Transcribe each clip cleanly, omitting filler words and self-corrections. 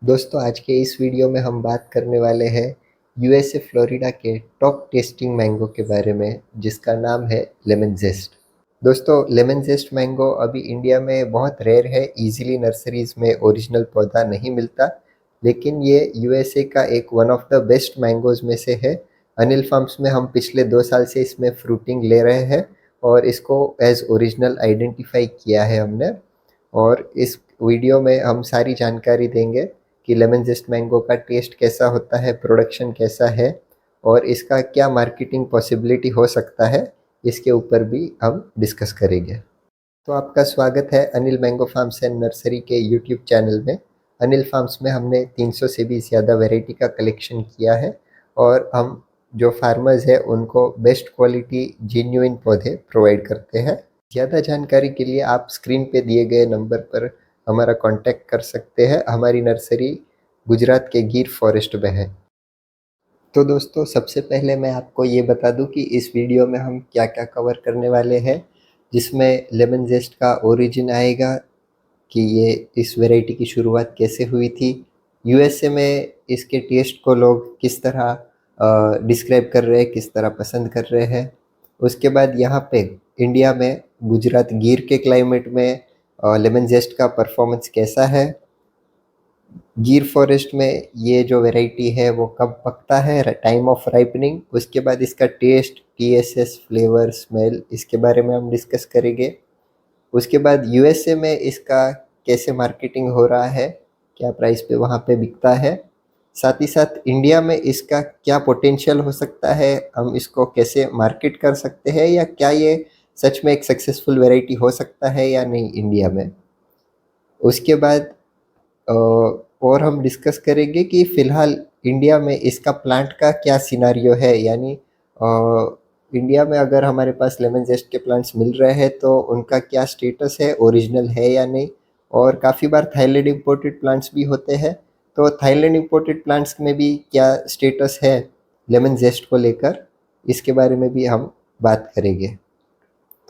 दोस्तों आज के इस वीडियो में हम बात करने वाले हैं यूएसए फ्लोरिडा के टॉप टेस्टिंग मैंगो के बारे में जिसका नाम है लेमन जेस्ट। दोस्तों लेमन जेस्ट मैंगो अभी इंडिया में बहुत रेयर है, इजीली नर्सरीज में ओरिजिनल पौधा नहीं मिलता, लेकिन ये यूएसए का एक one of the best mangoes में से है। अनिल फार्म्स में हम पिछले 2 साल से इसमें फ्रूटिंग ले रहे हैं और इसको एज ओरिजिनल आइडेंटिफाई किया है हमने। और इस वीडियो में हम सारी जानकारी देंगे कि लेमन जेस्ट मैंगो का टेस्ट कैसा होता है, प्रोडक्शन कैसा है और इसका क्या मार्केटिंग पॉसिबिलिटी हो सकता है, इसके ऊपर भी हम डिस्कस करेंगे। तो आपका स्वागत है Anil mango farms and nursery के यूट्यूब चैनल में। अनिल फार्म्स में हमने 300 से भी ज़्यादा वैरायटी का कलेक्शन किया है और हम जो फार्मर्स हैं उनको बेस्ट क्वालिटी जेन्युइन पौधे प्रोवाइड करते हैं। ज़्यादा जानकारी के लिए आप स्क्रीन पे दिए गए नंबर पर हमारा कांटेक्ट कर सकते हैं। हमारी नर्सरी गुजरात के गिर फॉरेस्ट में है। तो दोस्तों सबसे पहले मैं आपको ये बता दूं कि इस वीडियो में हम क्या क्या कवर करने वाले हैं, जिसमें लेमन जेस्ट का ओरिजिन आएगा कि ये इस वैरायटी की शुरुआत कैसे हुई थी, यूएसए में इसके टेस्ट को लोग किस तरह डिस्क्राइब कर रहे हैं, किस तरह पसंद कर रहे हैं। उसके बाद यहाँ पे इंडिया में गुजरात गिर के क्लाइमेट में लेमन जेस्ट का परफॉर्मेंस कैसा है, गिर फॉरेस्ट में ये जो वैरायटी है वो कब पकता है, टाइम ऑफ राइपनिंग, उसके बाद इसका टेस्ट, टीएसएस, फ्लेवर, स्मेल, इसके बारे में हम डिस्कस करेंगे। उसके बाद यूएसए में इसका कैसे मार्केटिंग हो रहा है, क्या प्राइस पे वहाँ पे बिकता है, साथ ही साथ इंडिया में इसका क्या पोटेंशियल हो सकता है, हम इसको कैसे मार्केट कर सकते हैं, या क्या ये सच में एक सक्सेसफुल वैरायटी हो सकता है या नहीं इंडिया में। उसके बाद और हम डिस्कस करेंगे कि फ़िलहाल इंडिया में इसका प्लांट का क्या सिनारियो है, यानी इंडिया में अगर हमारे पास लेमन जेस्ट के प्लांट्स मिल रहे हैं तो उनका क्या स्टेटस है, ओरिजिनल है या नहीं। और काफ़ी बार थाईलैंड इंपोर्टेड प्लांट्स भी होते हैं, तो थाईलैंड इंपोर्टेड प्लांट्स में भी क्या स्टेटस है लेमन जेस्ट को लेकर, इसके बारे में भी हम बात करेंगे।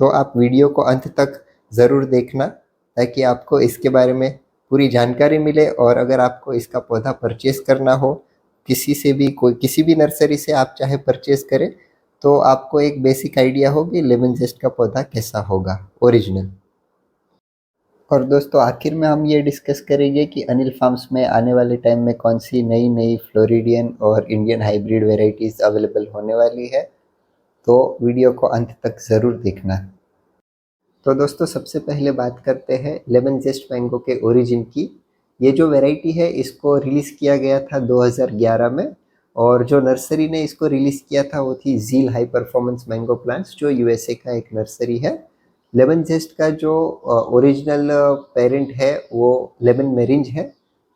तो आप वीडियो को अंत तक ज़रूर देखना ताकि आपको इसके बारे में पूरी जानकारी मिले, और अगर आपको इसका पौधा परचेज़ करना हो किसी से भी, कोई किसी भी नर्सरी से आप चाहे परचेज़ करें, तो आपको एक बेसिक आइडिया हो कि लेमन जेस्ट का पौधा कैसा होगा ओरिजिनल। और दोस्तों आखिर में हम ये डिस्कस करेंगे कि अनिल फार्म्स में आने वाले टाइम में कौन सी नई नई फ्लोरिडियन और इंडियन हाइब्रिड वेराइटीज़ अवेलेबल होने वाली है, तो वीडियो को अंत तक ज़रूर देखना। तो दोस्तों सबसे पहले बात करते हैं लेमन जेस्ट मैंगो के ओरिजिन की। ये जो वैरायटी है इसको रिलीज़ किया गया था 2011 में, और जो नर्सरी ने इसको रिलीज़ किया था वो थी झील हाई परफॉर्मेंस मैंगो प्लांट्स, जो यूएसए का एक नर्सरी है। लेमन जेस्ट का जो ओरिजिनल पेरेंट है वो लेमन मेरिंज है।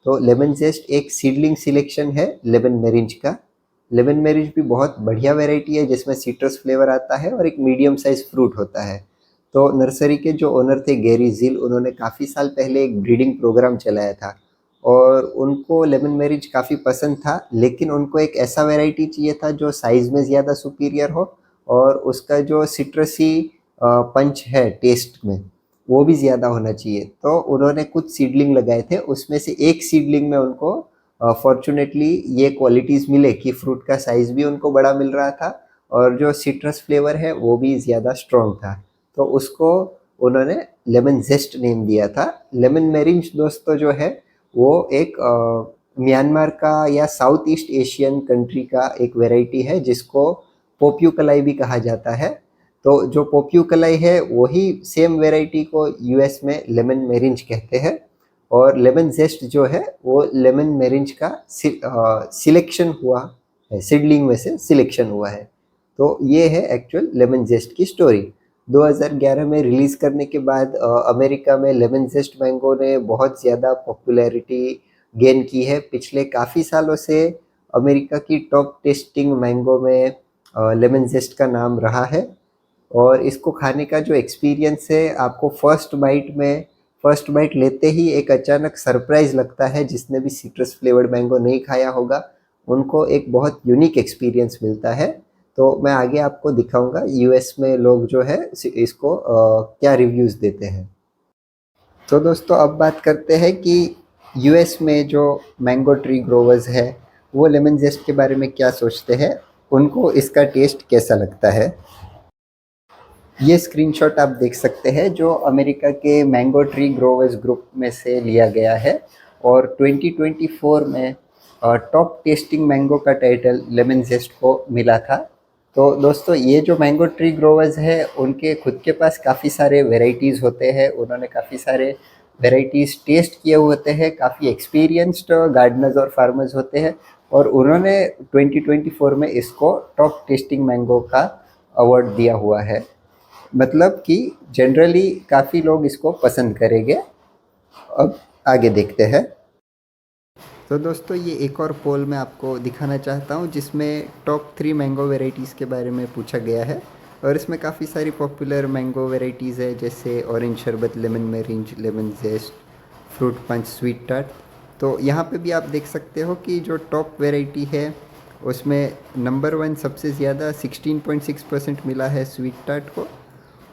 तो लेमन जेस्ट एक सीडलिंग सिलेक्शन है लेमन मेरिंज का। लेमन मेरिंज भी बहुत बढ़िया वैरायटी है जिसमें सिट्रस फ्लेवर आता है और एक मीडियम साइज फ्रूट होता है। तो नर्सरी के जो ओनर थे गैरी झील, उन्होंने काफ़ी साल पहले एक ब्रीडिंग प्रोग्राम चलाया था और उनको लेमन मेरिज काफ़ी पसंद था, लेकिन उनको एक ऐसा वैरायटी चाहिए था जो साइज़ में ज़्यादा सुपीरियर हो और उसका जो सिट्रसी पंच है टेस्ट में वो भी ज़्यादा होना चाहिए। तो उन्होंने कुछ सीडलिंग लगाए थे, उसमें से एक सीडलिंग में उनको फॉर्चुनेटली ये क्वालिटीज़ मिले कि फ्रूट का साइज़ भी उनको बड़ा मिल रहा था और जो सिट्रस फ्लेवर है वो भी ज़्यादा स्ट्रॉन्ग था। तो उसको उन्होंने लेमन जेस्ट नेम दिया था। लेमन मेरिंज दोस्तों जो है वो एक म्यांमार का या साउथ ईस्ट एशियन कंट्री का एक वैरायटी है जिसको पोप्यूकलाई भी कहा जाता है। तो जो पोप्यूकलाई है वही सेम वैरायटी को यूएस में लेमन मेरिंज कहते हैं, और लेमन जेस्ट जो है वो लेमन मेरिंज का सिलेक्शन हुआ है, सीडलिंग में से सिलेक्शन हुआ है। तो ये है एक्चुअल लेमन जेस्ट की स्टोरी। 2011 में रिलीज़ करने के बाद अमेरिका में लेमन जेस्ट मैंगो ने बहुत ज़्यादा पॉपुलैरिटी गेन की है। पिछले काफ़ी सालों से अमेरिका की टॉप टेस्टिंग मैंगो में लेमन जेस्ट का नाम रहा है, और इसको खाने का जो एक्सपीरियंस है आपको फर्स्ट बाइट लेते ही एक अचानक सरप्राइज़ लगता है। जिसने भी सिट्रस फ्लेवर्ड मैंगो नहीं खाया होगा उनको एक बहुत यूनिक एक्सपीरियंस मिलता है। तो मैं आगे आपको दिखाऊंगा यूएस में लोग जो है इसको क्या रिव्यूज़ देते हैं। तो दोस्तों अब बात करते हैं कि यूएस में जो मैंगो ट्री ग्रोवर्स है वो लेमन जेस्ट के बारे में क्या सोचते हैं, उनको इसका टेस्ट कैसा लगता है। ये स्क्रीनशॉट आप देख सकते हैं जो अमेरिका के मैंगो ट्री ग्रोवर्स ग्रुप में से लिया गया है और 2024 में टॉप टेस्टिंग मैंगो का टाइटल लेमन जेस्ट को मिला था। तो दोस्तों ये जो मैंगो ट्री ग्रोवर्स है उनके खुद के पास काफ़ी सारे वेराइटीज़ होते हैं, उन्होंने काफ़ी सारे वेराइटीज़ टेस्ट किए हुए होते हैं, काफ़ी एक्सपीरियंस्ड गार्डनर्स और फार्मर्स होते हैं और उन्होंने 2024 में इसको टॉप टेस्टिंग मैंगो का अवार्ड दिया हुआ है। मतलब कि जनरली काफ़ी लोग इसको पसंद करेंगे। अब आगे देखते हैं। तो दोस्तों ये एक और पोल मैं आपको दिखाना चाहता हूँ जिसमें टॉप 3 मैंगो वेराइटीज़ के बारे में पूछा गया है और इसमें काफ़ी सारी पॉपुलर मैंगो वेराइटीज़ है जैसे orange sherbet, lemon meringue, lemon zest, fruit punch, sweet tart. तो यहाँ पे भी आप देख सकते हो कि जो टॉप वेराइटी है उसमें नंबर 1 सबसे ज़्यादा 16.6% मिला है स्वीट टार्ट को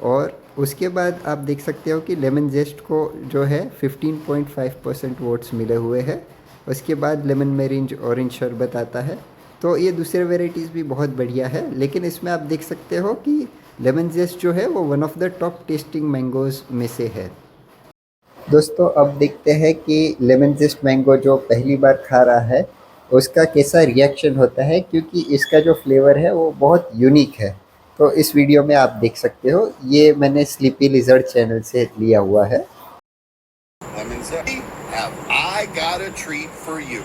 और उसके बाद आप देख सकते हो कि लेमन जेस्ट को जो है 15.5% वोट्स मिले हुए हैं। उसके बाद लेमन मेरिंज, ऑरेंज शरबत आता है। तो ये दूसरे वेराइटीज़ भी बहुत बढ़िया है, लेकिन इसमें आप देख सकते हो कि लेमन जेस्ट जो है वो one of the top testing mangoes में से है। दोस्तों अब देखते हैं कि लेमन जेस्ट मैंगो जो पहली बार खा रहा है उसका कैसा रिएक्शन होता है, क्योंकि इसका जो फ्लेवर है वो बहुत यूनिक है। तो इस वीडियो में आप देख सकते हो, ये मैंने स्लीपी लिजर्ड चैनल से लिया हुआ है। Lemon zest. Have I got a treat for you?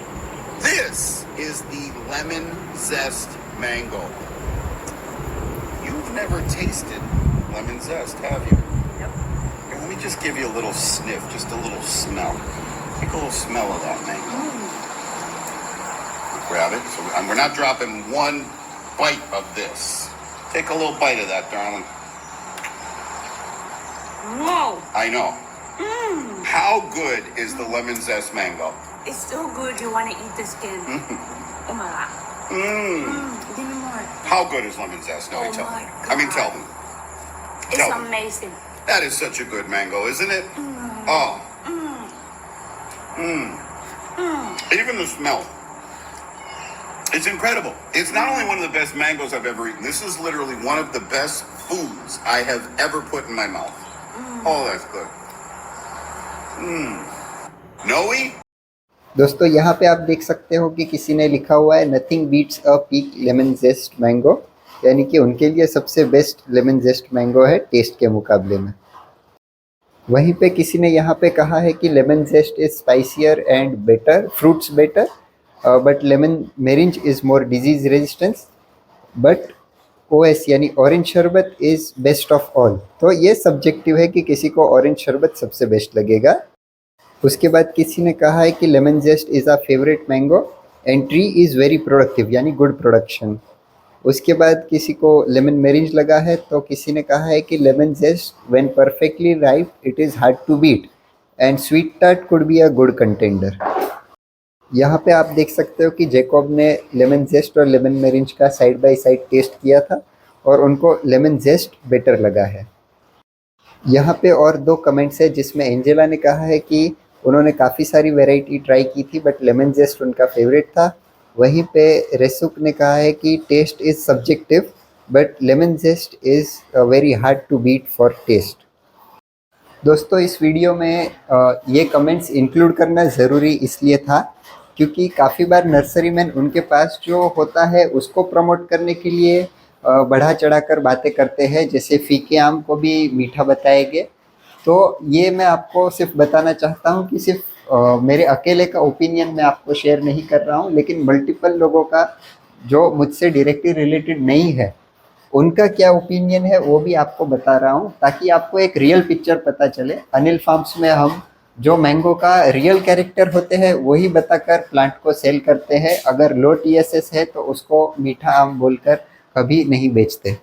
This is the lemon zest mango. You've never tasted lemon zest, have you? Yep. Here, let me just give you a little sniff, just a little smell. Take a little smell of that mango. Grab it. So, and we're not dropping one bite of this. Take a little bite of that, darling. Wow. I know. How good is the lemon zest mango? It's so good you want to eat the skin. Oh my god. Give me more. How good is lemon zest? No, Oh tell my me. God. I mean, tell me. It's Tell me. amazing. That is such a good mango, isn't it? Oh. Even the smell. It's incredible. It's not only one of the best mangoes I've ever eaten. This is literally one of the best foods I have ever put in my mouth. Oh, that's good. Noe? दोस्तों यहाँ पे आप देख सकते हो कि किसी ने लिखा हुआ है nothing beats a peak lemon zest mango, यानी कि उनके लिए सबसे बेस्ट लेमन जेस्ट मैंगो है टेस्ट के मुकाबले में। वहीं पे किसी ने यहाँ पे कहा है कि lemon zest is spicier and better, fruits better, but lemon meringue is more disease resistance, but OS यानी orange sherbet is best of all. तो ये सब्जेक्टिव है कि किसी को ऑरेंज शरबत सबसे बेस्ट लगेगा। उसके बाद किसी ने कहा है कि lemon zest is a favourite mango and tree is very productive, यानी गुड प्रोडक्शन। उसके बाद किसी को लेमन मेरिंज लगा है, तो किसी ने कहा है कि lemon zest when perfectly ripe it is hard to beat and sweet tart could be a good contender. यहाँ पे आप देख सकते हो कि जैकब ने लेमन जेस्ट और लेमन मेरिंज का साइड बाय साइड टेस्ट किया था और उनको लेमन जेस्ट बेटर लगा है। यहाँ पे और 2 कमेंट्स है जिसमें एंजेला ने कहा है कि उन्होंने काफ़ी सारी वैरायटी ट्राई की थी बट लेमन जेस्ट उनका फेवरेट था। वहीं पे रेसुक ने कहा है कि taste is subjective but lemon zest is very hard to beat for taste. दोस्तों इस वीडियो में ये कमेंट्स इंक्लूड करना ज़रूरी इसलिए था क्योंकि काफ़ी बार नर्सरी मैन उनके पास जो होता है उसको प्रमोट करने के लिए बढ़ा चढ़ाकर बातें करते हैं, जैसे फीके आम को भी मीठा बताएंगे। तो ये मैं आपको सिर्फ बताना चाहता हूँ कि सिर्फ मेरे अकेले का ओपिनियन मैं आपको शेयर नहीं कर रहा हूँ, लेकिन मल्टीपल लोगों का जो मुझसे डायरेक्टली रिलेटेड नहीं है उनका क्या ओपिनियन है वो भी आपको बता रहा हूँ ताकि आपको एक रियल पिक्चर पता चले। अनिल फार्म्स में हम जो मैंगो का रियल कैरेक्टर होते हैं वही बताकर प्लांट को सेल करते हैं। अगर लो टीएसएस है तो उसको मीठा आम बोलकर कभी नहीं बेचते।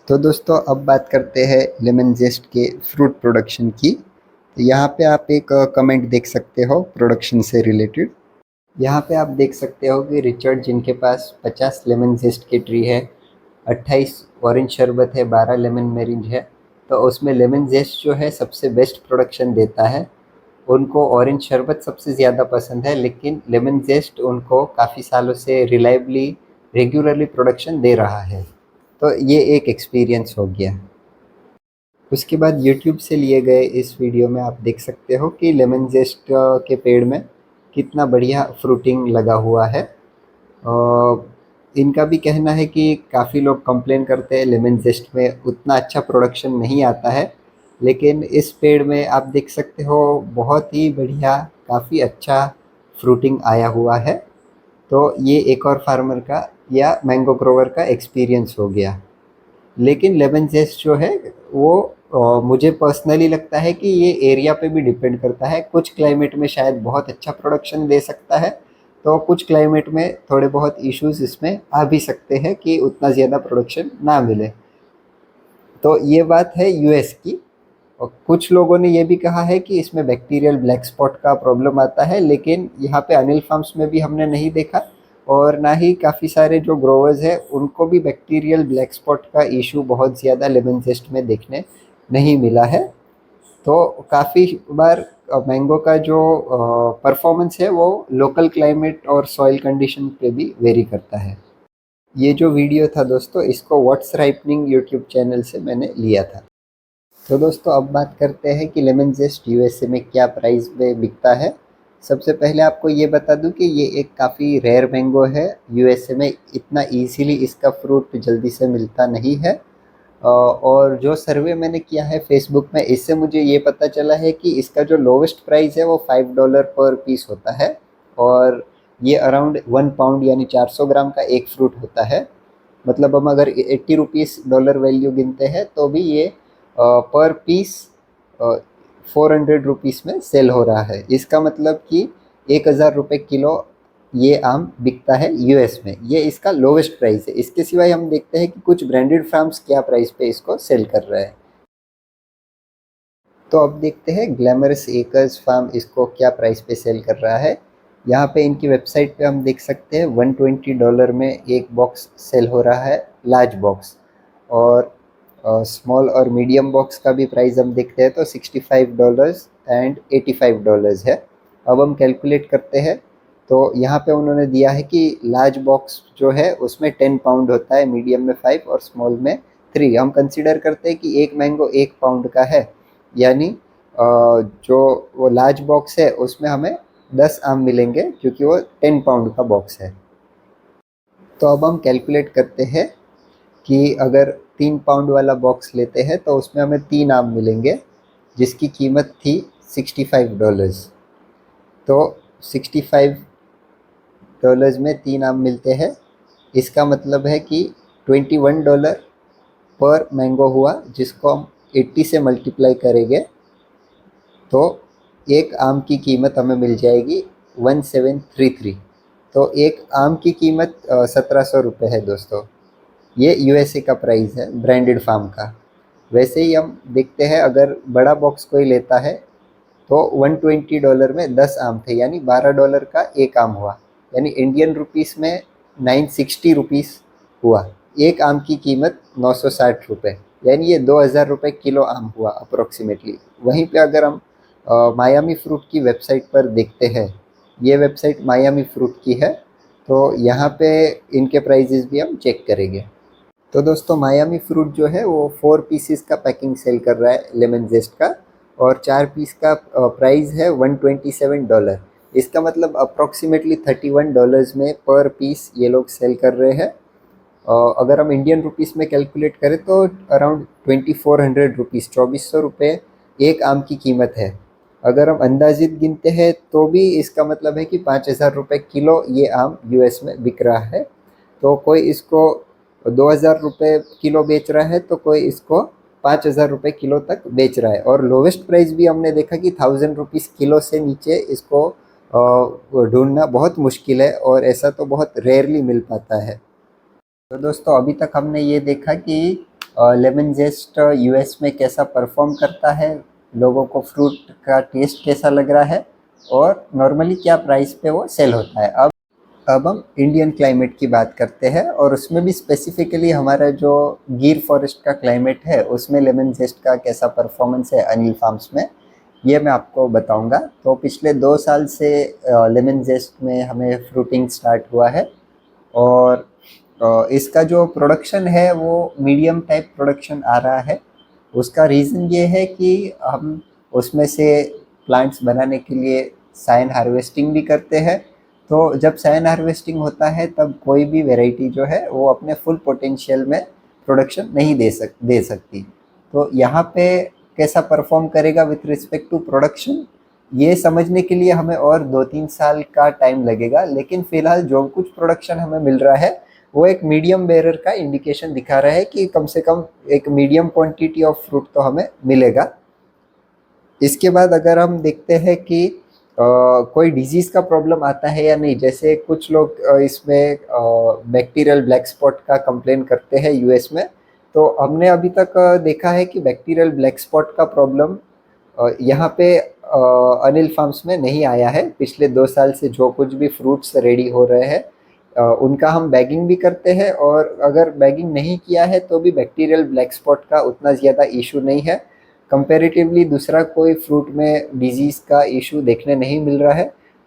तो दोस्तों अब बात करते हैं लेमन जेस्ट के फ्रूट प्रोडक्शन की। तो यहाँ पे आप एक कमेंट देख सकते हो प्रोडक्शन से रिलेटेड। यहाँ पे आप देख सकते हो कि रिचर्ड जिनके पास 50 लेमन जेस्ट की ट्री है, 28 ऑरेंज शरबत है, 12 लेमन मेरिंज है, तो उसमें लेमन जेस्ट जो है सबसे बेस्ट प्रोडक्शन देता है। उनको ऑरेंज शरबत सबसे ज़्यादा पसंद है, लेकिन लेमन जेस्ट उनको काफ़ी सालों से रिलायबली रेगुलरली प्रोडक्शन दे रहा है। तो ये एक एक्सपीरियंस हो गया। उसके बाद यूट्यूब से लिए गए इस वीडियो में आप देख सकते हो कि लेमन जेस्ट के पेड़ में कितना बढ़िया फ्रूटिंग लगा हुआ है। इनका भी कहना है कि काफ़ी लोग कंप्लेन करते हैं लेमन जेस्ट में उतना अच्छा प्रोडक्शन नहीं आता है, लेकिन इस पेड़ में आप देख सकते हो बहुत ही बढ़िया काफ़ी अच्छा फ्रूटिंग आया हुआ है। तो ये एक और फार्मर का या मैंगो ग्रोवर का एक्सपीरियंस हो गया। लेकिन लेमन जेस्ट जो है वो मुझे पर्सनली लगता है कि ये एरिया पे भी डिपेंड करता है। कुछ क्लाइमेट में शायद बहुत अच्छा प्रोडक्शन दे सकता है, तो कुछ क्लाइमेट में थोड़े बहुत इश्यूज इसमें आ भी सकते हैं कि उतना ज़्यादा प्रोडक्शन ना मिले। तो ये बात है यूएस की। और कुछ लोगों ने ये भी कहा है कि इसमें बैक्टीरियल ब्लैक स्पॉट का प्रॉब्लम आता है, लेकिन यहाँ पे अनिल फार्म्स में भी हमने नहीं देखा, और ना ही काफ़ी सारे जो ग्रोवर्स हैं उनको भी बैक्टीरियल ब्लैक स्पॉट का इशू बहुत ज़्यादा लेमन जेस्ट में देखने नहीं मिला है। तो काफ़ी बार मैंगो का जो परफॉर्मेंस है वो लोकल क्लाइमेट और सॉइल कंडीशन पे भी वेरी करता है। ये जो वीडियो था दोस्तों, इसको व्हाट्स राइपनिंग यूट्यूब चैनल से मैंने लिया था। तो दोस्तों अब बात करते हैं कि लेमन जेस्ट यूएसए में क्या प्राइस में बिकता है। सबसे पहले आपको ये बता दूं कि ये एक काफ़ी रेयर मैंगो है। यूएसए में इतना इजीली इसका फ्रूट जल्दी से मिलता नहीं है। और जो सर्वे मैंने किया है फेसबुक में, इससे मुझे ये पता चला है कि इसका जो लोवेस्ट प्राइस है वो $5 पर पीस होता है, और ये अराउंड 1 पाउंड यानी 400 ग्राम का एक फ्रूट होता है। मतलब हम अगर 80 रुपीज़ डॉलर वैल्यू गिनते हैं तो भी ये पर पीस 400 रुपीज़ में सेल हो रहा है। इसका मतलब कि 1000 रुपये किलो ये आम बिकता है यूएस में। ये इसका लोवेस्ट प्राइस है। इसके सिवाय हम देखते हैं कि कुछ ब्रांडेड फार्म्स क्या प्राइस पे इसको सेल कर रहे हैं। तो अब देखते हैं ग्लैमरस एकर्स फार्म इसको क्या प्राइस पे सेल कर रहा है। यहाँ पे इनकी वेबसाइट पे हम देख सकते हैं $120 में एक बॉक्स सेल हो रहा है, लार्ज बॉक्स। और स्मॉल और मीडियम बॉक्स का भी प्राइस हम देखते हैं तो $65 एंड $85 है। अब हम कैलकुलेट करते हैं तो यहाँ पे उन्होंने दिया है कि लार्ज बॉक्स जो है उसमें 10 पाउंड होता है, मीडियम में 5 और स्मॉल में 3। हम कंसिडर करते हैं कि एक मैंगो 1 पाउंड का है, यानी जो वो लार्ज बॉक्स है उसमें हमें 10 आम मिलेंगे क्योंकि वो 10 पाउंड का बॉक्स है। तो अब हम कैलकुलेट करते हैं कि अगर 3 पाउंड वाला बॉक्स लेते हैं तो उसमें हमें 3 आम मिलेंगे जिसकी कीमत थी $65। तो $65 में 3 आम मिलते हैं। इसका मतलब है कि $21 पर मैंगो हुआ, जिसको हम 80 से मल्टीप्लाई करेंगे तो एक आम की कीमत हमें मिल जाएगी 1733। तो एक आम की कीमत 1700 रुपये है दोस्तों। ये यूएसए का प्राइस है ब्रांडेड फार्म का। वैसे ही हम देखते हैं अगर बड़ा बॉक्स कोई लेता है तो $120 में 10 आम थे, यानी $12 का एक आम हुआ, यानी इंडियन रुपीस में 960 रुपीस हुआ। एक आम की कीमत 960 रुपये, यानी ये 2000 रुपये किलो आम हुआ अप्रोक्सीमेटली। वहीं पे अगर हम मायामी फ्रूट की वेबसाइट पर देखते हैं, ये वेबसाइट मायामी फ्रूट की है, तो यहाँ पे इनके प्राइजेस भी हम चेक करेंगे। तो दोस्तों मायामी फ्रूट जो है वो 4 पीसीस का पैकिंग सेल कर रहा है लेमन जेस्ट का, और 4 पीस का प्राइस है $127। इसका मतलब अप्रॉक्सीमेटली $31 में पर पीस ये लोग सेल कर रहे हैं। अगर हम इंडियन रुपीस में कैलकुलेट करें तो अराउंड 2400 रुपीज़, 2400 रुपये एक आम की कीमत है। अगर हम अंदाजित गिनते हैं तो भी इसका मतलब है कि 5000 रुपये किलो ये आम यूएस में बिक रहा है। तो कोई इसको 2000 रुपये किलो बेच रहा है तो कोई इसको 5000 रुपये किलो तक बेच रहा है। और लोवेस्ट प्राइस भी हमने देखा कि 1000 रुपीज़ किलो से नीचे इसको ढूंढना बहुत मुश्किल है, और ऐसा तो बहुत रेयरली मिल पाता है। तो दोस्तों अभी तक हमने ये देखा कि लेमन जेस्ट यूएस में कैसा परफॉर्म करता है, लोगों को फ्रूट का टेस्ट कैसा लग रहा है, और नॉर्मली क्या प्राइस पे वो सेल होता है। अब हम इंडियन क्लाइमेट की बात करते हैं, और उसमें भी स्पेसिफिकली हमारा जो गिर फॉरेस्ट का क्लाइमेट है उसमें लेमन जेस्ट का कैसा परफॉर्मेंस है अनिल फार्म्स में। ये मैं आपको बताऊंगा। तो पिछले 2 साल से लेमन जेस्ट में हमें फ्रूटिंग स्टार्ट हुआ है, और इसका जो प्रोडक्शन है वो मीडियम टाइप प्रोडक्शन आ रहा है। उसका रीज़न ये है कि हम उसमें से प्लांट्स बनाने के लिए साइन हार्वेस्टिंग भी करते हैं। तो जब साइन हार्वेस्टिंग होता है तब कोई भी वैरायटी जो है वो अपने फुल पोटेंशियल में प्रोडक्शन नहीं दे सकती। तो यहाँ पे कैसा परफॉर्म करेगा विथ रिस्पेक्ट टू प्रोडक्शन, ये समझने के लिए हमें और 2-3 साल का टाइम लगेगा। लेकिन फ़िलहाल जो कुछ प्रोडक्शन हमें मिल रहा है वो एक मीडियम बेरर का इंडिकेशन दिखा रहा है कि कम से कम एक मीडियम क्वांटिटी ऑफ फ्रूट तो हमें मिलेगा। इसके बाद अगर हम देखते हैं कि कोई डिजीज़ का प्रॉब्लम आता है या नहीं, जैसे कुछ लोग इसमें बैक्टीरियल ब्लैक स्पॉट का कंप्लेन करते हैं यूएस में। तो हमने अभी तक देखा है कि बैक्टीरियल ब्लैक स्पॉट का प्रॉब्लम यहाँ पे अनिल फार्म्स में नहीं आया है। पिछले 2 साल से जो कुछ भी फ्रूट्स रेडी हो रहे हैं उनका हम बैगिंग भी करते हैं, और अगर बैगिंग नहीं किया है तो भी बैक्टीरियल ब्लैक स्पॉट का उतना ज़्यादा इशू नहीं है। कंपैरेटिवली दूसरा कोई फ्रूट में डिजीज़ का इशू देखने नहीं मिल रहा है।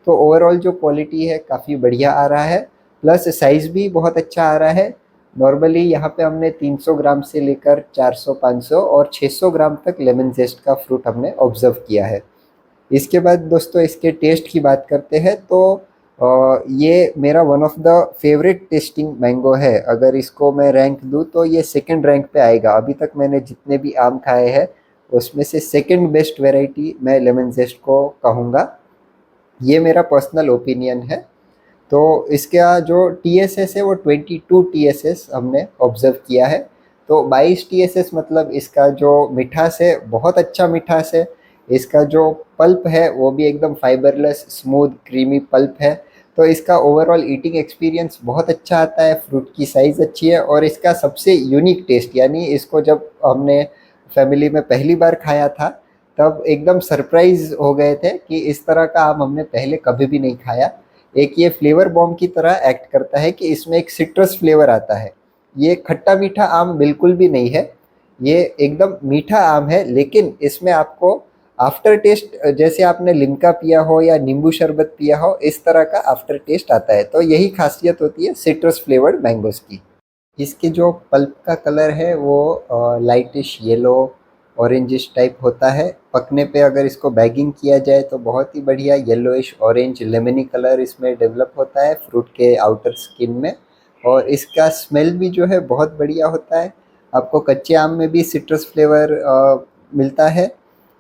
तो ओवरऑल जो क्वालिटी है काफ़ी बढ़िया आ रहा है, प्लस साइज़ भी बहुत अच्छा आ रहा है। नॉर्मली यहाँ पे हमने 300 ग्राम से लेकर 400, 500 और 600 ग्राम तक लेमन जेस्ट का फ्रूट हमने ऑब्जर्व किया है। इसके बाद दोस्तों इसके टेस्ट की बात करते हैं, तो ये मेरा one of the favourite testing mango है। अगर इसको मैं रैंक दूँ तो ये सेकंड रैंक पे आएगा। अभी तक मैंने जितने भी आम खाए हैं उसमें से सेकंड बेस्ट वैरायटी मैं लेमन जेस्ट को कहूँगा। ये मेरा पर्सनल ओपिनियन है। तो इसका जो टीएसएस है वो 22 टीएसएस हमने ऑब्जर्व किया है। तो 22 टीएसएस मतलब इसका जो मिठास है बहुत अच्छा मिठास है। इसका जो पल्प है वो भी एकदम फाइबरलेस स्मूथ क्रीमी पल्प है। तो इसका ओवरऑल ईटिंग एक्सपीरियंस बहुत अच्छा आता है। फ्रूट की साइज़ अच्छी है, और इसका सबसे यूनिक टेस्ट, यानी इसको जब हमने फैमिली में पहली बार खाया था तब एकदम सरप्राइज हो गए थे कि इस तरह का आम हमने पहले कभी भी नहीं खाया। एक ये फ्लेवर बॉम्ब की तरह एक्ट करता है कि इसमें एक सिट्रस फ्लेवर आता है। ये खट्टा मीठा आम बिल्कुल भी नहीं है, ये एकदम मीठा आम है। लेकिन इसमें आपको आफ्टर टेस्ट, जैसे आपने लिम्का पिया हो या नींबू शरबत पिया हो, इस तरह का आफ्टर टेस्ट आता है। तो यही खासियत होती है सिट्रस फ्लेवर्ड मैंगोज़ की। इसके जो पल्प का कलर है वो लाइटिश येलो ऑरेंजिश टाइप होता है। पकने पे अगर इसको बैगिंग किया जाए तो बहुत ही बढ़िया येलोइश ऑरेंज लेमनी कलर इसमें डेवलप होता है फ्रूट के आउटर स्किन में। और इसका स्मेल भी जो है बहुत बढ़िया होता है। आपको कच्चे आम में भी सिट्रस फ्लेवर मिलता है,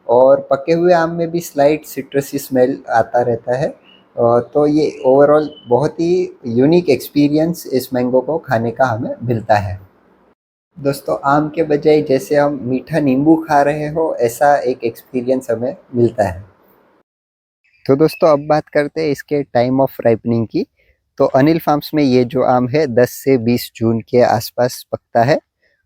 और पके हुए आम में भी स्लाइट सिट्रसी स्मेल आता रहता है। तो ये ओवरऑल बहुत ही यूनिक एक्सपीरियंस इस मैंगो को खाने का हमें मिलता है। दोस्तों आम के बजाय जैसे हम मीठा नींबू खा रहे हो, ऐसा एक एक्सपीरियंस हमें मिलता है। तो दोस्तों अब बात करते हैं इसके टाइम ऑफ राइपनिंग की। तो अनिल फार्म्स में ये जो आम है 10 से 20 जून के आसपास पकता है।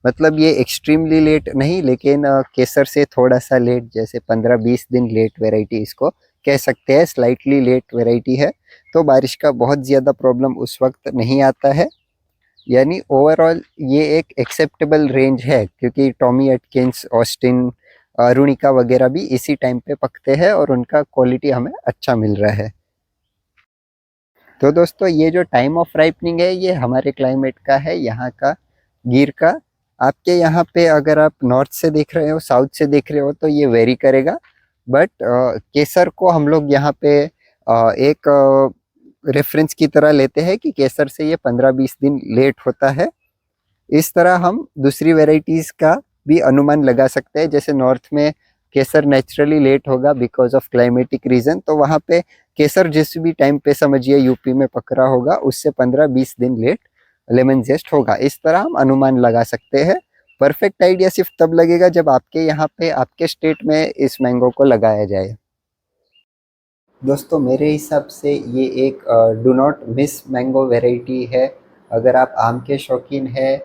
मतलब ये एक्सट्रीमली लेट नहीं, लेकिन केसर से थोड़ा सा लेट, जैसे 15-20 दिन लेट वैरायटी इसको कह सकते हैं, स्लाइटली लेट वैरायटी है। तो बारिश का बहुत ज़्यादा प्रॉब्लम उस वक्त नहीं आता है। यानी ओवरऑल ये एक एक्सेप्टेबल रेंज है, क्योंकि टॉमी एटकिंस, ऑस्टिन, अरुणिका वगैरह भी इसी टाइम पे पकते हैं और उनका क्वालिटी हमें अच्छा मिल रहा है। तो दोस्तों ये जो टाइम ऑफ राइपनिंग है ये हमारे क्लाइमेट का है, यहाँ का, गिर का। आपके यहाँ पे अगर आप नॉर्थ से देख रहे हो, साउथ से देख रहे हो, तो ये वेरी करेगा। बट केसर को हम लोग यहाँ पे एक रेफरेंस की तरह लेते हैं कि केसर से ये 15-20 दिन लेट होता है। इस तरह हम दूसरी वेराइटीज़ का भी अनुमान लगा सकते हैं। जैसे नॉर्थ में केसर नेचुरली लेट होगा बिकॉज ऑफ क्लाइमेटिक रीज़न, तो वहाँ पे केसर जिस भी टाइम पे समझिए यूपी में पक रहा होगा उससे 15-20 दिन लेट लेमन जेस्ट होगा। इस तरह हम अनुमान लगा सकते हैं। परफेक्ट आइडिया सिर्फ तब लगेगा जब आपके यहाँ पे, आपके स्टेट में इस मैंगो को लगाया जाए। दोस्तों मेरे हिसाब से ये एक do not miss mango variety है। अगर आप आम के शौकीन हैं,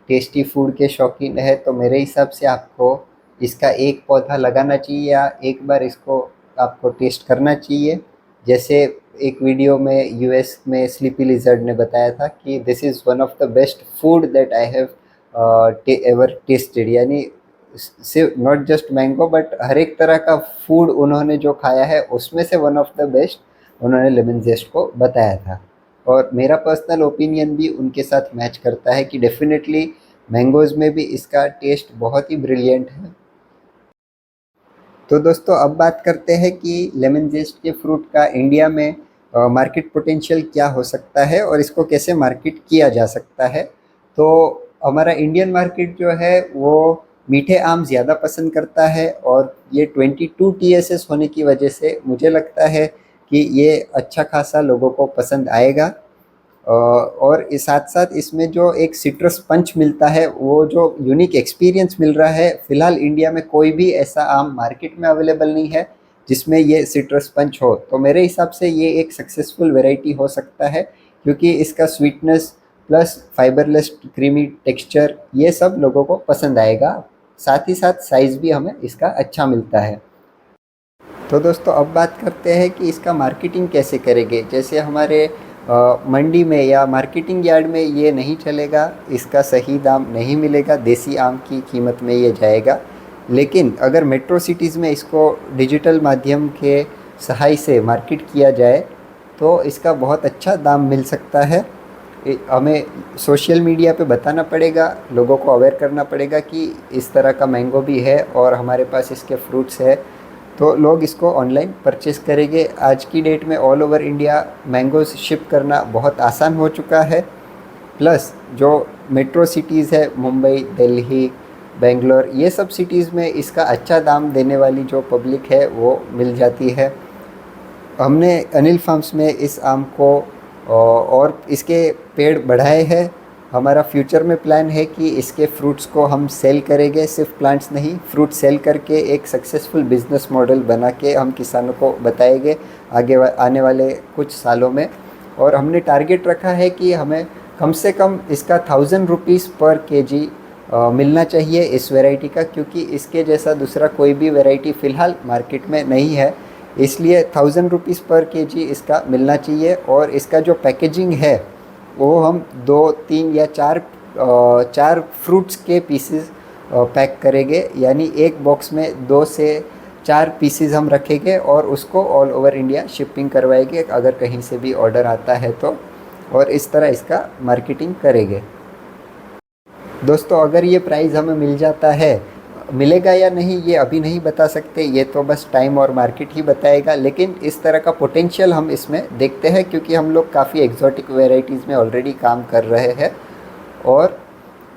टेस्टी फूड के शौकीन है, तो मेरे हिसाब से आपको इसका एक पौधा लगाना चाहिए या एक बार इसको आपको टेस्ट करना चाहिए। जैसे एक वीडियो में यूएस में स्लीपी लिजर्ड ने बताया था कि this is one of the best food that I have ever tested. यानी सिर्फ नॉट जस्ट मैंगो बट हर एक तरह का फूड उन्होंने जो खाया है उसमें से वन ऑफ द बेस्ट उन्होंने लेमन जेस्ट को बताया था। और मेरा पर्सनल ओपिनियन भी उनके साथ मैच करता है कि डेफिनेटली मैंगोज़ में भी इसका टेस्ट बहुत ही ब्रिलियंट है। तो दोस्तों अब बात करते हैं कि लेमन जेस्ट के फ्रूट का इंडिया में मार्केट पोटेंशियल क्या हो सकता है और इसको कैसे मार्केट किया जा सकता है। तो हमारा इंडियन मार्केट जो है वो मीठे आम ज़्यादा पसंद करता है और ये 22 TSS होने की वजह से मुझे लगता है कि ये अच्छा खासा लोगों को पसंद आएगा। और इस साथ साथ इसमें जो एक सिट्रस पंच मिलता है, वो जो यूनिक एक्सपीरियंस मिल रहा है, फ़िलहाल इंडिया में कोई भी ऐसा आम मार्केट में अवेलेबल नहीं है जिसमें ये सिट्रस पंच हो। तो मेरे हिसाब से ये एक सक्सेसफुल वैरायटी हो सकता है क्योंकि इसका स्वीटनेस प्लस फाइबरलेस क्रीमी टेक्सचर ये सब लोगों को पसंद आएगा। साथ ही साथ साइज़ भी हमें इसका अच्छा मिलता है। तो दोस्तों अब बात करते हैं कि इसका मार्केटिंग कैसे करेंगे। जैसे हमारे मंडी में या मार्केटिंग यार्ड में ये नहीं चलेगा, इसका सही दाम नहीं मिलेगा, देसी आम की कीमत में ये जाएगा। लेकिन अगर मेट्रो सिटीज़ में इसको डिजिटल माध्यम के सहाय से मार्केट किया जाए तो इसका बहुत अच्छा दाम मिल सकता है। हमें सोशल मीडिया पे बताना पड़ेगा, लोगों को अवेयर करना पड़ेगा कि इस तरह का मैंगो भी है और हमारे पास इसके फ्रूट्स है, तो लोग इसको ऑनलाइन परचेस करेंगे। आज की डेट में all over India mangoes ship करना बहुत आसान हो चुका है। प्लस जो मेट्रो सिटीज़ है, मुंबई, दिल्ली, बेंगलोर, ये सब सिटीज़ में इसका अच्छा दाम देने वाली जो पब्लिक है वो मिल जाती है। हमने अनिल फार्म्स में इस आम को और इसके पेड़ बढ़ाए हैं। हमारा फ्यूचर में प्लान है कि इसके फ्रूट्स को हम सेल करेंगे, सिर्फ प्लांट्स नहीं, फ्रूट सेल करके एक सक्सेसफुल बिजनेस मॉडल बना के हम किसानों को बताएंगे आने वाले कुछ सालों में। और हमने टारगेट रखा है कि हमें कम से कम इसका 1000 रुपीज़ पर केजी मिलना चाहिए इस वैरायटी का, क्योंकि इसके जैसा दूसरा कोई भी वैरायटी फ़िलहाल मार्केट में नहीं है। इसलिए 1000 रुपीज़ पर केजी इसका मिलना चाहिए। और इसका जो पैकेजिंग है वो हम 2, 3 या 4 फ्रूट्स के पीसेस पैक करेंगे, यानी एक बॉक्स में 2 से 4 पीसेस हम रखेंगे और उसको ऑल ओवर इंडिया शिपिंग करवाएंगे अगर कहीं से भी ऑर्डर आता है तो। और इस तरह इसका मार्केटिंग करेंगे। दोस्तों अगर ये प्राइस हमें मिल जाता है, मिलेगा या नहीं ये अभी नहीं बता सकते, ये तो बस टाइम और मार्केट ही बताएगा। लेकिन इस तरह का पोटेंशियल हम इसमें देखते हैं क्योंकि हम लोग काफ़ी एग्जॉटिक वैरायटीज़ में ऑलरेडी काम कर रहे हैं। और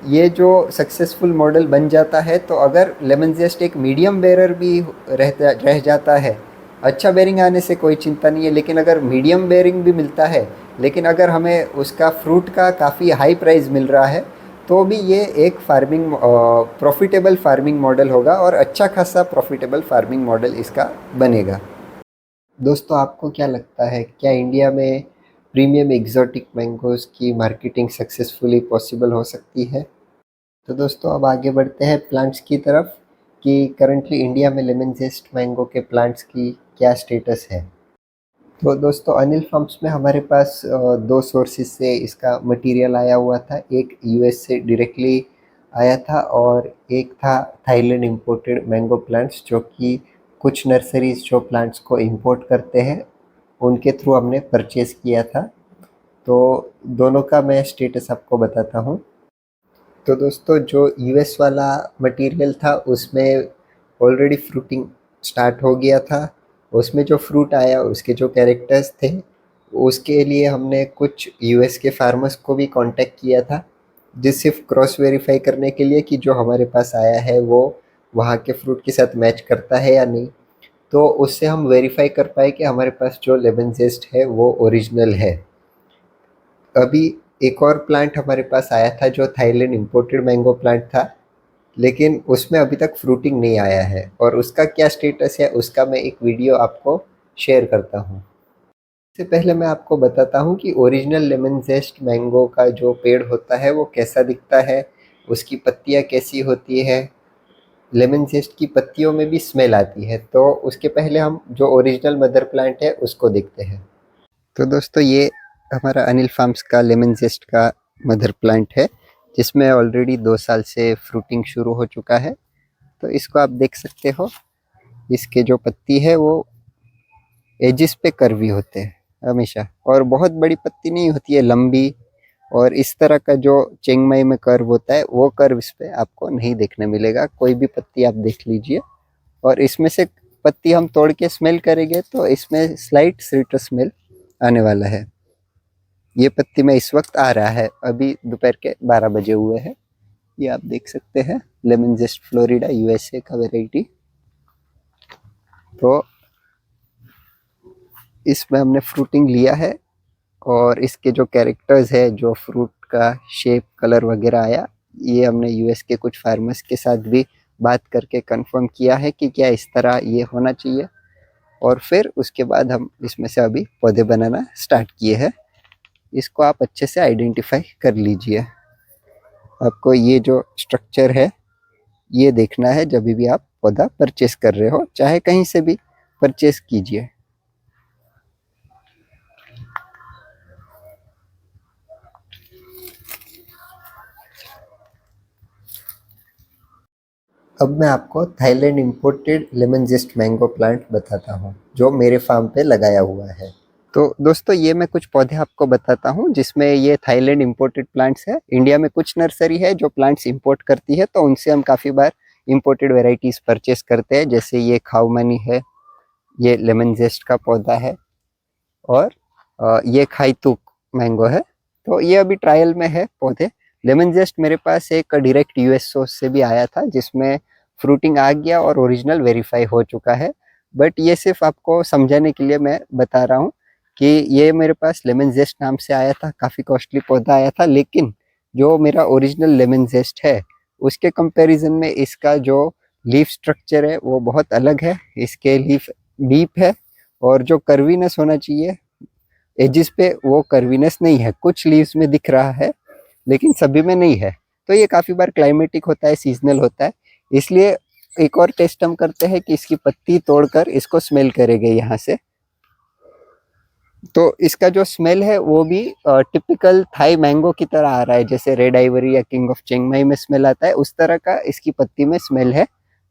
ये जो सक्सेसफुल मॉडल बन जाता है तो अगर लेमन जेस्ट एक मीडियम बेरर भी रह जाता है, अच्छा बेरिंग आने से कोई चिंता नहीं है, लेकिन अगर मीडियम बेरिंग भी मिलता है लेकिन अगर हमें उसका फ्रूट का काफ़ी हाई प्राइस मिल रहा है तो भी ये एक प्रॉफिटेबल फार्मिंग मॉडल होगा और अच्छा खासा प्रॉफिटेबल फार्मिंग मॉडल इसका बनेगा। दोस्तों आपको क्या लगता है, क्या इंडिया में प्रीमियम एग्जॉटिक मैंगोज़ की मार्केटिंग सक्सेसफुली पॉसिबल हो सकती है? तो दोस्तों अब आगे बढ़ते हैं प्लांट्स की तरफ कि करंटली इंडिया में लेमन जेस्ट मैंगो के प्लांट्स की क्या स्टेटस है। तो दोस्तों अनिल फार्म्स में हमारे पास 2 सोर्सेज से इसका मटेरियल आया हुआ था। एक यूएस से डायरेक्टली आया था और एक था थाईलैंड इंपोर्टेड मैंगो प्लांट्स, जो कि कुछ नर्सरीज जो प्लांट्स को इंपोर्ट करते हैं उनके थ्रू हमने परचेज़ किया था। तो दोनों का मैं स्टेटस आपको बताता हूँ। तो दोस्तों जो यूएस वाला मटेरियल था उसमें ऑलरेडी फ्रूटिंग स्टार्ट हो गया था। उसमें जो फ्रूट आया उसके जो कैरेक्टर्स थे उसके लिए हमने कुछ यूएस के फार्मर्स को भी कांटेक्ट किया था, जिस सिर्फ क्रॉस वेरीफाई करने के लिए कि जो हमारे पास आया है वो वहाँ के फ्रूट के साथ मैच करता है या नहीं। तो उससे हम वेरीफाई कर पाए कि हमारे पास जो लेमन जेस्ट है वो ओरिजिनल है। अभी एक और प्लांट हमारे पास आया था जो थाईलैंड इंपोर्टेड मैंगो प्लांट था, लेकिन उसमें अभी तक फ्रूटिंग नहीं आया है और उसका क्या स्टेटस है उसका मैं एक वीडियो आपको शेयर करता हूँ। इससे पहले मैं आपको बताता हूँ कि ओरिजिनल लेमन जेस्ट मैंगो का जो पेड़ होता है वो कैसा दिखता है, उसकी पत्तियाँ कैसी होती है। लेमन जेस्ट की पत्तियों में भी स्मेल आती है। तो उसके पहले हम जो ओरिजिनल मदर प्लांट है उसको देखते हैं। तो दोस्तों ये हमारा अनिल फार्म्स का लेमन जेस्ट का मदर प्लांट है जिसमें ऑलरेडी 2 साल से फ्रूटिंग शुरू हो चुका है। तो इसको आप देख सकते हो, इसके जो पत्ती है वो एजिस पे कर्वी होते हैं हमेशा, और बहुत बड़ी पत्ती नहीं होती है, लंबी। और इस तरह का जो चिंग माई में कर्व होता है वो कर्व इस पे आपको नहीं देखने मिलेगा। कोई भी पत्ती आप देख लीजिए, और इसमें से पत्ती हम तोड़ के स्मेल करेंगे तो इसमें स्लाइट सिट्रस स्मेल आने वाला है। ये पत्ती में इस वक्त आ रहा है, अभी दोपहर के 12 बजे हुए हैं। ये आप देख सकते हैं लेमन जेस्ट फ्लोरिडा यूएसए का वेराइटी। तो इसमें हमने फ्रूटिंग लिया है, और इसके जो कैरेक्टर्स है, जो फ्रूट का शेप कलर वगैरह आया, ये हमने यूएस के कुछ फार्मर्स के साथ भी बात करके कंफर्म किया है कि क्या इस तरह ये होना चाहिए। और फिर उसके बाद हम इसमें से अभी पौधे बनाना स्टार्ट किए हैं। इसको आप अच्छे से आइडेंटिफाई कर लीजिए। आपको ये जो स्ट्रक्चर है ये देखना है जब भी आप पौधा परचेस कर रहे हो, चाहे कहीं से भी परचेस कीजिए। अब मैं आपको Thailand imported lemon zest mango plant बताता हूँ जो मेरे फार्म पे लगाया हुआ है। तो दोस्तों ये मैं कुछ पौधे आपको बताता हूँ जिसमें ये थाईलैंड इंपोर्टेड प्लांट्स है। इंडिया में कुछ नर्सरी है जो प्लांट्स इंपोर्ट करती है, तो उनसे हम काफ़ी बार इंपोर्टेड वेराइटीज़ परचेस करते हैं। जैसे ये खाओमनी है, ये लेमन जेस्ट का पौधा है, और ये खाईतुक मैंगो है। तो ये अभी ट्रायल में है पौधे। लेमन जेस्ट मेरे पास एक डायरेक्ट यूएस सोर्स से भी आया था जिसमें फ्रूटिंग आ गया और ओरिजिनल वेरीफाई हो चुका है। बट ये सिर्फ आपको समझाने के लिए मैं बता रहा हूँ कि ये मेरे पास लेमन जेस्ट नाम से आया था, काफ़ी कॉस्टली पौधा आया था, लेकिन जो मेरा ओरिजिनल लेमन जेस्ट है उसके कंपैरिजन में इसका जो लीफ स्ट्रक्चर है वो बहुत अलग है। इसके लीफ डीप है, और जो कर्वीनेस होना चाहिए एजिस पे वो कर्वीनेस नहीं है। कुछ लीव्स में दिख रहा है लेकिन सभी में नहीं है। तो ये काफ़ी बार क्लाइमेटिक होता है, सीजनल होता है। इसलिए एक और टेस्ट हम करते हैं कि इसकी पत्ती तोड़कर इसको स्मेल करेंगे यहाँ से। तो इसका जो स्मेल है वो भी टिपिकल थाई मैंगो की तरह आ रहा है, जैसे रेड आइवरी या किंग ऑफ चिंग माई में स्मेल आता है उस तरह का इसकी पत्ती में स्मेल है।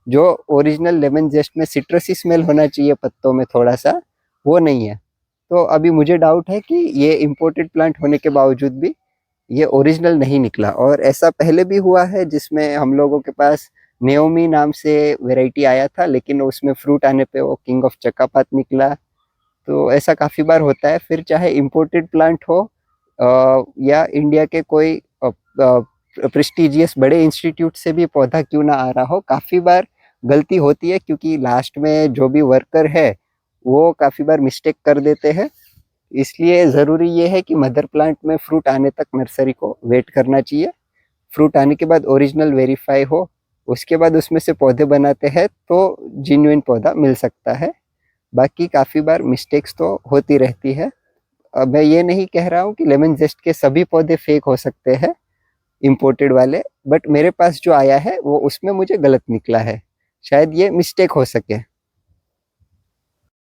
जो ओरिजिनल लेमन जेस्ट में सिट्रसी स्मेल होना चाहिए पत्तों में थोड़ा सा, वो नहीं है। तो अभी मुझे डाउट है कि ये इम्पोर्टेड प्लांट होने के बावजूद भी ये ओरिजिनल नहीं निकला। और ऐसा पहले भी हुआ है जिसमें हम लोगों के पास नेओमी नाम से वैरायटी आया था, लेकिन उसमें फ्रूट आने पे वो किंग ऑफ चकापात निकला। तो ऐसा काफ़ी बार होता है। फिर चाहे इम्पोर्टेड प्लांट हो या इंडिया के कोई प्रेस्टिजियस बड़े इंस्टीट्यूट से भी पौधा क्यों ना आ रहा हो, काफ़ी बार गलती होती है, क्योंकि लास्ट में जो भी वर्कर है वो काफ़ी बार मिस्टेक कर देते हैं। इसलिए ज़रूरी ये है कि मदर प्लांट में फ्रूट आने तक नर्सरी को वेट करना चाहिए। फ्रूट आने के बाद ओरिजिनल वेरीफाई हो, उसके बाद उसमें से पौधे बनाते हैं तो जेन्युइन पौधा मिल सकता है। बाकी काफ़ी बार मिस्टेक्स तो होती रहती है। अब मैं ये नहीं कह रहा हूँ कि लेमन जेस्ट के सभी पौधे फेक हो सकते हैं इम्पोर्टेड वाले, बट मेरे पास जो आया है वो उसमें मुझे गलत निकला है। शायद ये मिस्टेक हो सके।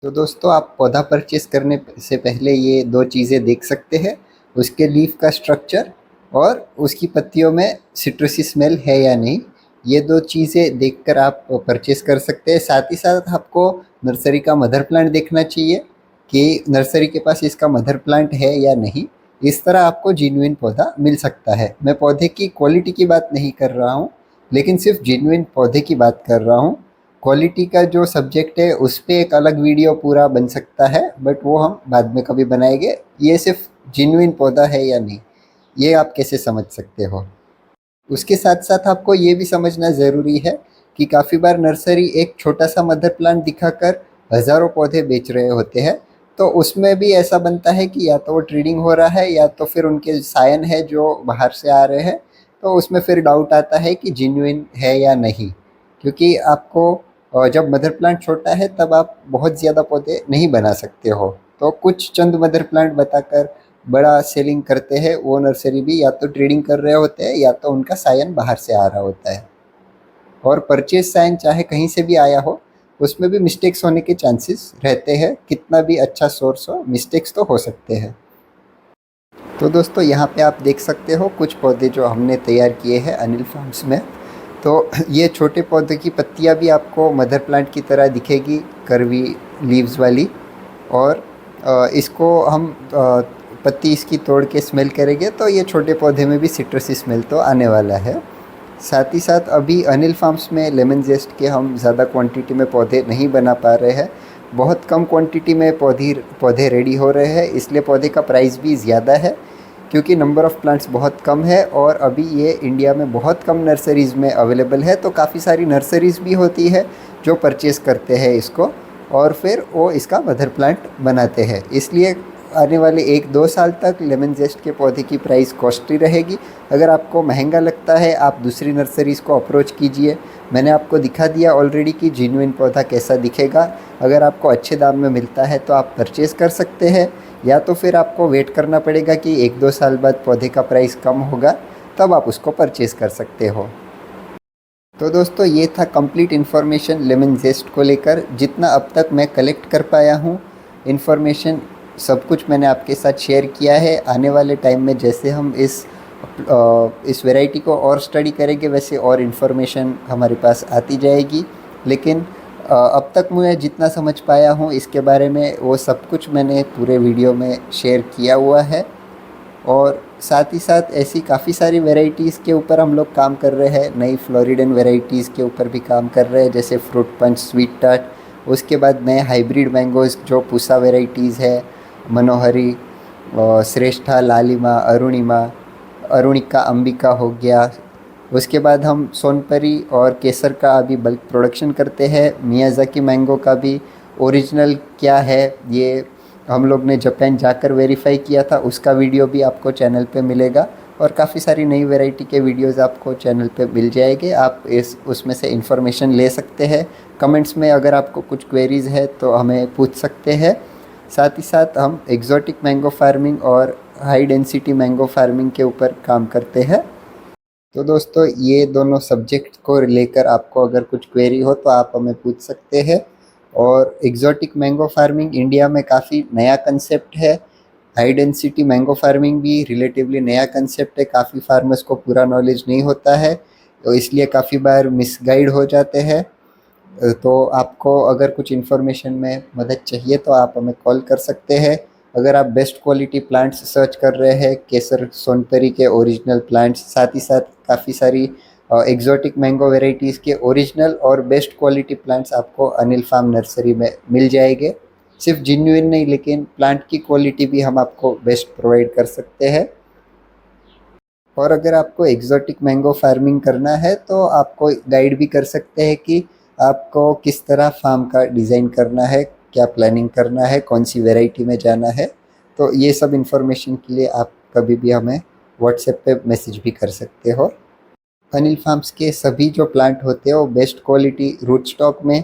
तो दोस्तों आप पौधा परचेस करने से पहले ये दो चीज़ें देख सकते हैं, उसके लीफ का स्ट्रक्चर और उसकी पत्तियों में सिट्रसी स्मेल है या नहीं। ये दो चीज़ें देखकर आप परचेस कर सकते हैं। साथ ही साथ आपको नर्सरी का मदर प्लांट देखना चाहिए कि नर्सरी के पास इसका मदर प्लांट है या नहीं। इस तरह आपको जेन्युइन पौधा मिल सकता है। मैं पौधे की क्वालिटी की बात नहीं कर रहा हूँ, लेकिन सिर्फ जेन्युइन पौधे की बात कर रहा हूँ। क्वालिटी का जो सब्जेक्ट है उस पर एक अलग वीडियो पूरा बन सकता है, बट वो हम बाद में कभी बनाएंगे। ये सिर्फ जेन्युइन पौधा है या नहीं, ये आप कैसे समझ सकते हो। उसके साथ साथ आपको ये भी समझना ज़रूरी है कि काफ़ी बार नर्सरी एक छोटा सा मदर प्लांट दिखाकर हज़ारों पौधे बेच रहे होते हैं। तो उसमें भी ऐसा बनता है कि या तो वो ट्रेडिंग हो रहा है या तो फिर उनके साइन है जो बाहर से आ रहे हैं। तो उसमें फिर डाउट आता है कि जेन्युइन है या नहीं, क्योंकि आपको जब मदर प्लांट छोटा है तब आप बहुत ज़्यादा पौधे नहीं बना सकते हो। तो कुछ चंद मदर प्लांट बताकर बड़ा सेलिंग करते हैं, वो नर्सरी भी या तो ट्रेडिंग कर रहे होते हैं या तो उनका साइन बाहर से आ रहा होता है। और परचेज साइन चाहे कहीं से भी आया हो, उसमें भी मिस्टेक्स होने के चांसेस रहते हैं। कितना भी अच्छा सोर्स हो, मिस्टेक्स तो हो सकते हैं। तो दोस्तों यहाँ पे आप देख सकते हो कुछ पौधे जो हमने तैयार किए हैं अनिल फार्म्स में। तो ये छोटे पौधे की पत्तियाँ भी आपको मदर प्लांट की तरह दिखेगी, कर्वी लीव्स वाली। और इसको हम पत्ती इसकी तोड़ के स्मेल करेंगे तो ये छोटे पौधे में भी सिट्रसी स्मेल तो आने वाला है। साथ ही साथ अभी अनिल फार्म्स में लेमन जेस्ट के हम ज़्यादा क्वांटिटी में पौधे नहीं बना पा रहे हैं। बहुत कम क्वांटिटी में पौधे रेडी हो रहे हैं, इसलिए पौधे का प्राइस भी ज़्यादा है, क्योंकि नंबर ऑफ़ प्लांट्स बहुत कम है और अभी ये इंडिया में बहुत कम नर्सरीज़ में अवेलेबल है। तो काफ़ी सारी नर्सरीज़ भी होती है जो परचेज़ करते हैं इसको और फिर वो इसका मदर प्लांट बनाते हैं। इसलिए आने वाले 1-2 साल तक लेमन जेस्ट के पौधे की प्राइस कॉस्टली रहेगी। अगर आपको महंगा लगता है आप दूसरी नर्सरीज़ को अप्रोच कीजिए। मैंने आपको दिखा दिया ऑलरेडी कि जेन्युइन पौधा कैसा दिखेगा। अगर आपको अच्छे दाम में मिलता है तो आप परचेज़ कर सकते हैं, या तो फिर आपको वेट करना पड़ेगा कि 1-2 साल बाद पौधे का प्राइस कम होगा, तब आप उसको परचेज़ कर सकते हो। तो दोस्तों ये था कंप्लीट इन्फॉर्मेशन लेमन जेस्ट को लेकर। जितना अब तक मैं कलेक्ट कर पाया हूँ इन्फॉर्मेशन, सब कुछ मैंने आपके साथ शेयर किया है। आने वाले टाइम में जैसे हम इस वैरायटी को और स्टडी करेंगे वैसे और इन्फॉर्मेशन हमारे पास आती जाएगी। लेकिन अब तक मैं जितना समझ पाया हूँ इसके बारे में वो सब कुछ मैंने पूरे वीडियो में शेयर किया हुआ है। और साथ ही साथ ऐसी काफ़ी सारी वैरायटीज़ के ऊपर हम लोग काम कर रहे हैं। नई फ्लोरिडन वैरायटीज़ के ऊपर भी काम कर रहे हैं, जैसे फ्रूट पंच, स्वीट टार्ट। उसके बाद नए हाइब्रिड मैंगोज़ जो पूसा वैरायटीज़ है, मनोहरी, श्रेष्ठा, लालिमा, अरुणिमा, अरुणिका, अंबिका हो गया। उसके बाद हम सोनपरी और केसर का अभी बल्क प्रोडक्शन करते हैं। मियाज़ाकी मैंगो का भी ओरिजिनल क्या है ये हम लोग ने जापान जाकर वेरीफाई किया था, उसका वीडियो भी आपको चैनल पे मिलेगा। और काफ़ी सारी नई वैरायटी के वीडियोस आपको चैनल पे मिल जाएंगे। आप उसमें से इन्फॉर्मेशन ले सकते हैं। कमेंट्स में अगर आपको कुछ क्वेरीज़ है तो हमें पूछ सकते हैं। साथ ही साथ हम एग्जॉटिक मैंगो फार्मिंग और हाई डेंसिटी मैंगो फार्मिंग के ऊपर काम करते हैं। तो दोस्तों ये दोनों सब्जेक्ट को लेकर आपको अगर कुछ क्वेरी हो तो आप हमें पूछ सकते हैं। और एग्जॉटिक मैंगो फार्मिंग इंडिया में काफ़ी नया कंसेप्ट है। हाई डेंसिटी मैंगो फार्मिंग भी रिलेटिवली नया कंसेप्ट है। काफ़ी फार्मर्स को पूरा नॉलेज नहीं होता है, तो इसलिए काफ़ी बार मिसगाइड हो जाते हैं। तो आपको अगर कुछ इन्फॉर्मेशन में मदद चाहिए तो आप हमें कॉल कर सकते हैं। अगर आप बेस्ट क्वालिटी प्लांट्स सर्च कर रहे हैं, केसर, सोनपरी के ओरिजिनल प्लांट्स, साथ ही साथ काफ़ी सारी एग्जॉटिक मैंगो वेराइटीज़ के ओरिजिनल और बेस्ट क्वालिटी प्लांट्स आपको अनिल फार्म नर्सरी में मिल जाएंगे। सिर्फ जेन्युइन नहीं, लेकिन प्लांट की क्वालिटी भी हम आपको बेस्ट प्रोवाइड कर सकते हैं। और अगर आपको एग्जॉटिक मैंगो फार्मिंग करना है तो आपको गाइड भी कर सकते हैं कि आपको किस तरह फार्म का डिज़ाइन करना है, क्या प्लानिंग करना है, कौन सी वैरायटी में जाना है। तो ये सब इन्फॉर्मेशन के लिए आप कभी भी हमें व्हाट्सएप पे मैसेज भी कर सकते हो। अनिल फार्म्स के सभी जो प्लांट होते हैं वो बेस्ट क्वालिटी रूट स्टॉक में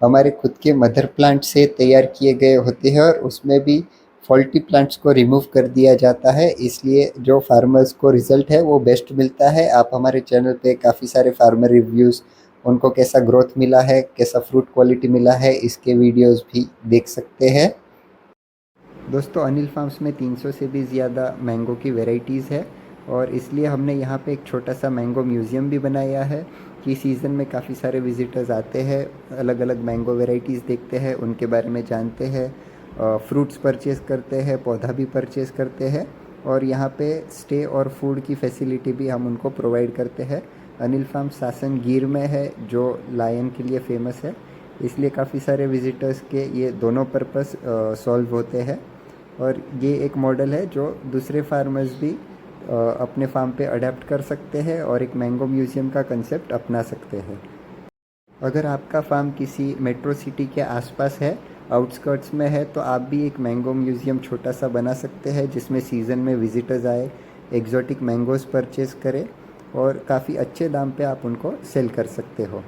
हमारे खुद के मदर प्लांट से तैयार किए गए होते हैं, और उसमें भी फॉल्टी प्लांट्स को रिमूव कर दिया जाता है। इसलिए जो फार्मर्स को रिज़ल्ट है वो बेस्ट मिलता है। आप हमारे चैनल पे काफ़ी सारे फार्मर रिव्यूज़, उनको कैसा ग्रोथ मिला है, कैसा फ्रूट क्वालिटी मिला है, इसके वीडियोस भी देख सकते हैं। दोस्तों अनिल फार्म्स में 300 से भी ज़्यादा मैंगो की वैरायटीज़ है, और इसलिए हमने यहाँ पे एक छोटा सा मैंगो म्यूज़ियम भी बनाया है कि सीज़न में काफ़ी सारे विज़िटर्स आते हैं, अलग अलग मैंगो वैरायटीज़ देखते हैं, उनके बारे में जानते हैं, फ्रूट्स परचेज़ करते हैं, पौधा भी परचेज़ करते हैं, और यहाँ पे स्टे और फूड की फैसिलिटी भी हम उनको प्रोवाइड करते हैं। अनिल फार्म सासन गिर में है, जो लायन के लिए फेमस है, इसलिए काफ़ी सारे विज़िटर्स के ये दोनों पर्पस सॉल्व होते हैं। और ये एक मॉडल है जो दूसरे फार्मर्स भी अपने फार्म पे अडेप्ट कर सकते हैं और एक मैंगो म्यूज़ियम का कंसेप्ट अपना सकते हैं। अगर आपका फार्म किसी मेट्रो सिटी के आसपास है, आउटस्कर्ट्स में है, तो आप भी एक मैंगो म्यूज़ियम छोटा सा बना सकते हैं, जिसमें सीज़न में विज़िटर्स आए, एग्जॉटिक मैंगोज़ परचेज़ करें और काफ़ी अच्छे दाम पे आप उनको सेल कर सकते हो।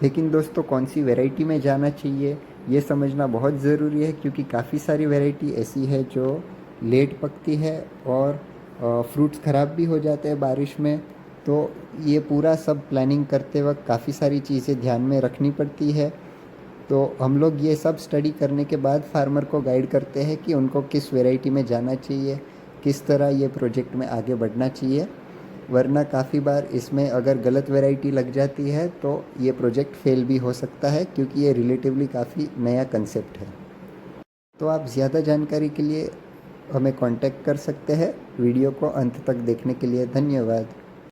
लेकिन दोस्तों कौन सी वैरायटी में जाना चाहिए ये समझना बहुत ज़रूरी है, क्योंकि काफ़ी सारी वैरायटी ऐसी है जो लेट पकती है और फ्रूट्स ख़राब भी हो जाते हैं बारिश में। तो ये पूरा सब प्लानिंग करते वक्त काफ़ी सारी चीज़ें ध्यान में रखनी पड़ती है। तो हम लोग ये सब स्टडी करने के बाद फार्मर को गाइड करते हैं कि उनको किस वैरायटी में जाना चाहिए, किस तरह ये प्रोजेक्ट में आगे बढ़ना चाहिए। वरना काफ़ी बार इसमें अगर गलत वैरायटी लग जाती है तो ये प्रोजेक्ट फेल भी हो सकता है, क्योंकि ये रिलेटिवली काफ़ी नया कंसेप्ट है। तो आप ज़्यादा जानकारी के लिए हमें कांटेक्ट कर सकते हैं। वीडियो को अंत तक देखने के लिए धन्यवाद।